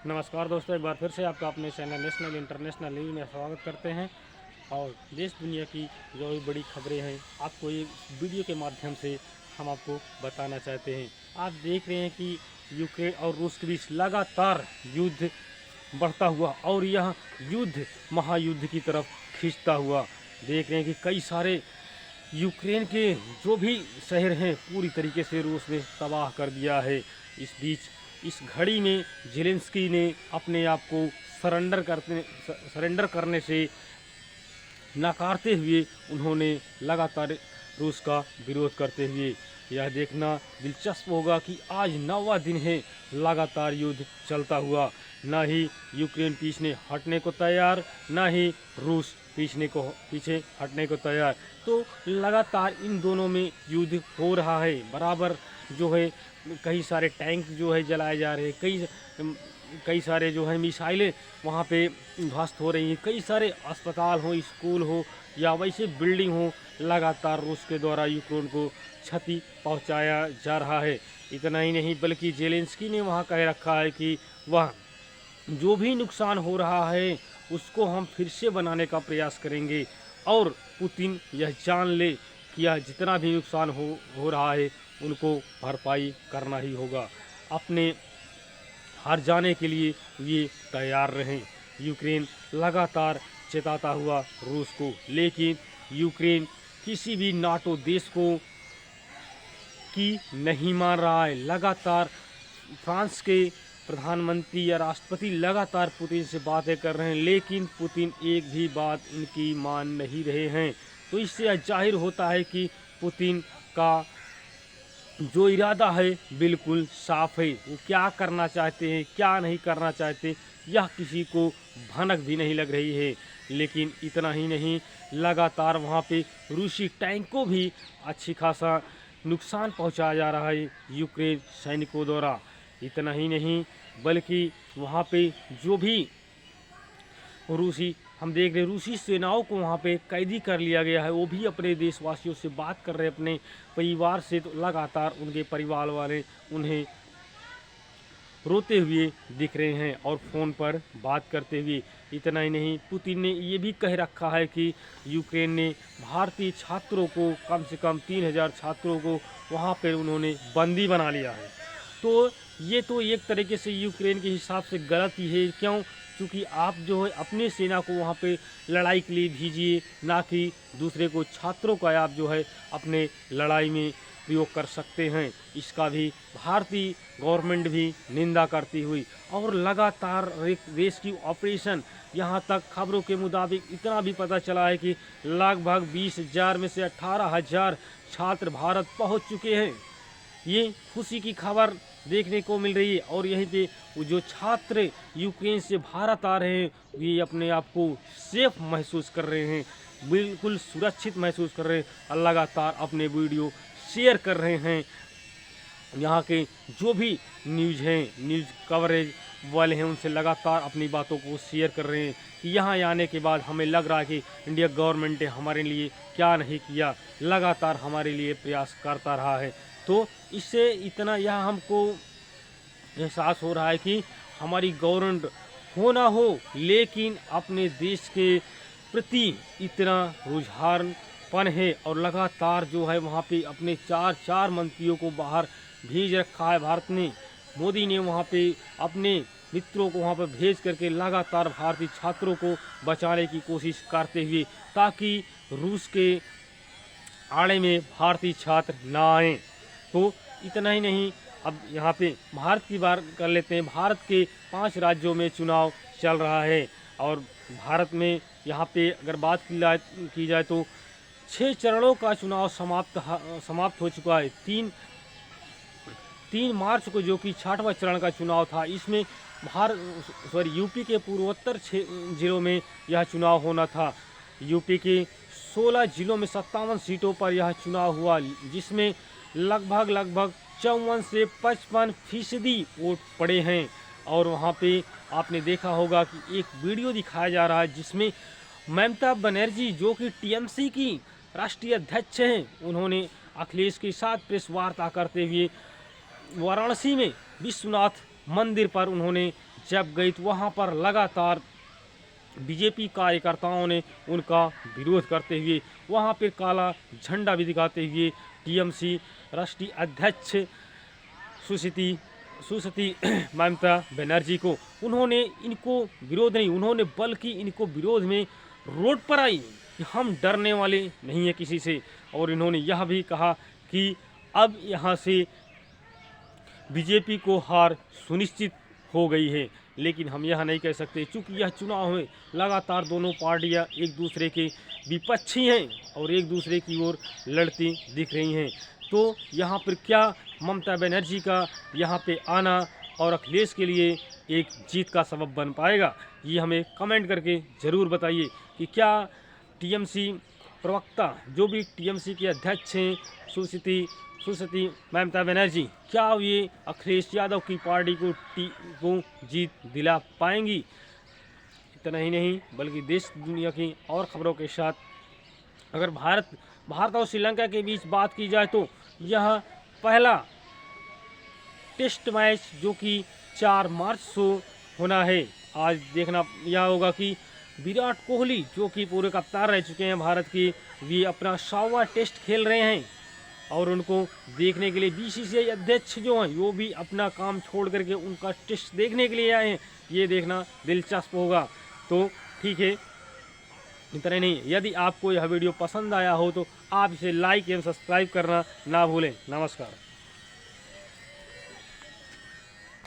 नमस्कार दोस्तों, एक बार फिर से आपका अपने चैनल नेशनल इंटरनेशनल न्यूज़ में स्वागत करते हैं। और देश दुनिया की जो भी बड़ी खबरें हैं आपको ये वीडियो के माध्यम से हम आपको बताना चाहते हैं। आप देख रहे हैं कि यूक्रेन और रूस के बीच लगातार युद्ध बढ़ता हुआ और यह युद्ध महायुद्ध की तरफ खींचता हुआ देख रहे हैं कि कई सारे यूक्रेन के जो भी शहर हैं पूरी तरीके से रूस ने तबाह कर दिया है। इस बीच इस घड़ी में ज़ेलेंस्की ने अपने आप को सरेंडर करने से नकारते हुए उन्होंने लगातार रूस का विरोध करते हुए यह देखना दिलचस्प होगा कि आज 9वां दिन है लगातार युद्ध चलता हुआ। ना ही यूक्रेन पीछे हटने को तैयार, ना ही रूस पीछे हटने को तैयार। तो लगातार इन दोनों में युद्ध हो रहा है बराबर। जो है कई सारे टैंक जो है जलाए जा रहे हैं, कई सारे जो है मिसाइलें वहाँ पे ध्वस्त हो रही हैं, कई सारे अस्पताल हो, स्कूल हो या वैसे बिल्डिंग हो, लगातार रूस के द्वारा यूक्रेन को क्षति पहुँचाया जा रहा है। इतना ही नहीं बल्कि ज़ेलेंस्की ने वहाँ कह रखा है कि वह जो भी नुकसान हो रहा है उसको हम फिर से बनाने का प्रयास करेंगे और पुतिन यह जान ले कि यह जितना भी नुकसान हो रहा है उनको भरपाई करना ही होगा। अपने हार जाने के लिए ये तैयार रहें। यूक्रेन लगातार चेताता हुआ रूस को, लेकिन यूक्रेन किसी भी नाटो देश को की नहीं मान रहा है। लगातार फ्रांस के प्रधानमंत्री या राष्ट्रपति लगातार पुतिन से बातें कर रहे हैं, लेकिन पुतिन एक भी बात इनकी मान नहीं रहे हैं। तो इससे यह जाहिर होता है कि पुतिन का जो इरादा है बिल्कुल साफ है। वो क्या करना चाहते हैं, क्या नहीं करना चाहते, यह किसी को भनक भी नहीं लग रही है। लेकिन इतना ही नहीं, लगातार वहाँ पे रूसी टैंक को भी अच्छी खासा नुकसान पहुँचाया जा रहा है यूक्रेन सैनिकों द्वारा। इतना ही नहीं बल्कि वहाँ पे जो भी हम देख रहे हैं रूसी सेनाओं को वहाँ पे कैदी कर लिया गया है। वो भी अपने देशवासियों से बात कर रहे हैं, अपने परिवार से। तो लगातार उनके परिवार वाले उन्हें रोते हुए दिख रहे हैं और फ़ोन पर बात करते हुए। इतना ही नहीं, पुतिन ने ये भी कह रखा है कि यूक्रेन ने भारतीय छात्रों को कम से कम 3000 छात्रों को वहाँ पर उन्होंने बंदी बना लिया है। तो ये तो एक तरीके से यूक्रेन के हिसाब से गलत ही है। क्यों? क्योंकि आप जो है अपने सेना को वहाँ पे लड़ाई के लिए भेजिए, ना कि दूसरे को छात्रों का आप जो है अपने लड़ाई में प्रयोग कर सकते हैं। इसका भी भारतीय गवर्नमेंट भी निंदा करती हुई और लगातार रेस्क्यू ऑपरेशन, यहाँ तक खबरों के मुताबिक इतना भी पता चला है कि लगभग 20,000 में से 18,000 छात्र भारत पहुँच चुके हैं। ये खुशी की खबर देखने को मिल रही है। और यहीं पे वो जो छात्र यूक्रेन से भारत आ रहे हैं ये अपने आप को सेफ महसूस कर रहे हैं, बिल्कुल सुरक्षित महसूस कर रहे हैं और लगातार अपने वीडियो शेयर कर रहे हैं। यहाँ के जो भी न्यूज़ कवरेज वाले हैं उनसे लगातार अपनी बातों को शेयर कर रहे हैं कि यहाँ आने के बाद हमें लग रहा है कि इंडिया गवर्नमेंट ने हमारे लिए क्या नहीं किया, लगातार हमारे लिए प्रयास करता रहा है। तो इससे इतना यह हमको एहसास हो रहा है कि हमारी गवर्नमेंट हो ना हो, लेकिन अपने देश के प्रति इतना रुझानपन है और लगातार जो है वहाँ पे अपने चार मंत्रियों को बाहर भेज रखा है भारत ने। मोदी ने वहाँ पे अपने मित्रों को वहाँ पर भेज करके लगातार भारतीय छात्रों को बचाने की कोशिश करते हुए, ताकि रूस के आड़े में भारतीय छात्र ना आएँ। तो इतना ही नहीं, अब यहाँ पे भारत की बात कर लेते हैं। भारत के 5 राज्यों में चुनाव चल रहा है और भारत में यहाँ पे अगर बात की जाए तो 6 चरणों का चुनाव समाप्त हो चुका है। 3 मार्च को जो कि 6वां चरण का चुनाव था, इसमें यूपी के पूर्वोत्तर जिलों में यह चुनाव होना था। यूपी के 16 जिलों में 57 सीटों पर यह चुनाव हुआ, जिसमें लगभग 54 से 55% वोट पड़े हैं। और वहाँ पे आपने देखा होगा कि एक वीडियो दिखाया जा रहा है जिसमें ममता बनर्जी जो कि टीएमसी की राष्ट्रीय अध्यक्ष हैं, उन्होंने अखिलेश के साथ प्रेस वार्ता करते हुए वाराणसी में विश्वनाथ मंदिर पर उन्होंने जब गई तो वहाँ पर लगातार बीजेपी कार्यकर्ताओं ने उनका विरोध करते हुए वहाँ पर काला झंडा भी दिखाते हुए टीएमसी राष्ट्रीय अध्यक्ष सुश्री ममता बनर्जी को उन्होंने इनको विरोध नहीं, उन्होंने बल्कि इनको विरोध में रोड पर आई कि हम डरने वाले नहीं हैं किसी से। और इन्होंने यह भी कहा कि अब यहाँ से बीजेपी को हार सुनिश्चित हो गई है। लेकिन हम यह नहीं कह सकते चूँकि यह चुनाव में लगातार दोनों पार्टियां एक दूसरे के विपक्षी हैं और एक दूसरे की ओर लड़ती दिख रही हैं। तो यहाँ पर क्या ममता बनर्जी का यहाँ पे आना और अखिलेश के लिए एक जीत का सबब बन पाएगा, ये हमें कमेंट करके ज़रूर बताइए कि क्या टीएमसी प्रवक्ता जो भी टीएमसी के अध्यक्ष हैं सुश्री ममता बनर्जी, क्या ये अखिलेश यादव की पार्टी को जीत दिला पाएंगी। इतना ही नहीं बल्कि देश दुनिया की और खबरों के साथ अगर भारत और श्रीलंका के बीच बात की जाए तो यह पहला टेस्ट मैच जो कि 4 मार्च को होना है। आज देखना यह होगा कि विराट कोहली जो कि पूरे कप्तान रह चुके हैं भारत के, वे अपना 100वां टेस्ट खेल रहे हैं और उनको देखने के लिए बीसीसीआई अध्यक्ष जो हैं वो भी अपना काम छोड़ करके उनका टेस्ट देखने के लिए आए हैं। ये देखना दिलचस्प होगा। तो ठीक है, इतना नहीं, यदि आपको यह वीडियो पसंद आया हो तो आप इसे लाइक एवं सब्सक्राइब करना ना भूलें। नमस्कार।